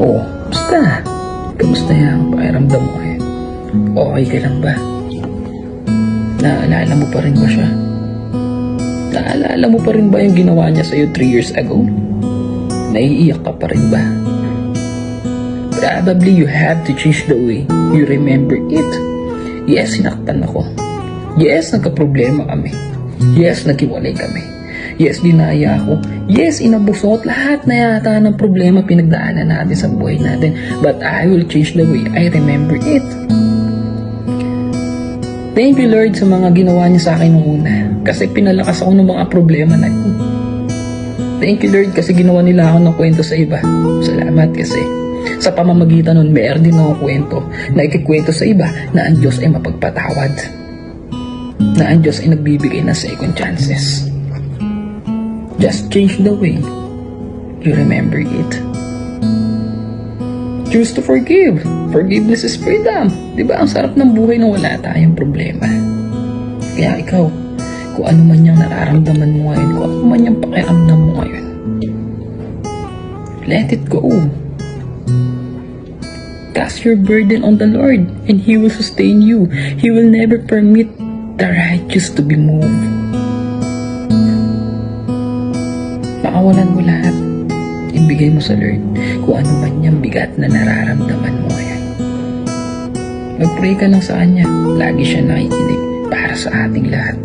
Oh, basta. Kamusta yung pakiramdam mo ngayon? Okay ka lang ba? Naalala mo pa rin ba siya? Naalala mo pa rin ba yung ginawa niya sa'yo 3 years ago? Naiiyak ka pa rin ba? Probably you have to change the way you remember it. Yes, sinaktan ako. Yes, nagka-problema kami. Yes, naghiwalay kami. Yes, dinaya ako. Yes, inabusot. Lahat na yata ng problema pinagdaanan natin sa buhay natin. But I will change the way I remember it. Thank you, Lord, sa mga ginawa niya sa akin nung una. Kasi pinalakas ako ng mga problema na yun. Thank you, Lord, kasi ginawa nila ako ng kwento sa iba. Salamat kasi sa pamamagitan nun, meron din akong kwento na ikikwento sa iba na ang Diyos ay mapagpatawad. Na ang Diyos ay nagbibigay ng second chances. Just change the way you remember it. Choose to forgive. Forgiveness is freedom. Diba ang sarap ng buhay na wala tayong problema? Kaya ikaw, kung ano man yung nararamdaman mo ngayon, kung ano man yung pakiramdam mo ngayon, let it go. Cast your burden on the Lord and He will sustain you. He will never permit the righteous to be moved. Pakawalan mo lahat. Ibigay mo sa Lord kung ano man yung bigat na nararamdaman mo ngayon. Mag-pray ka lang sa Kanya. Lagi siya nakikinig para sa ating lahat.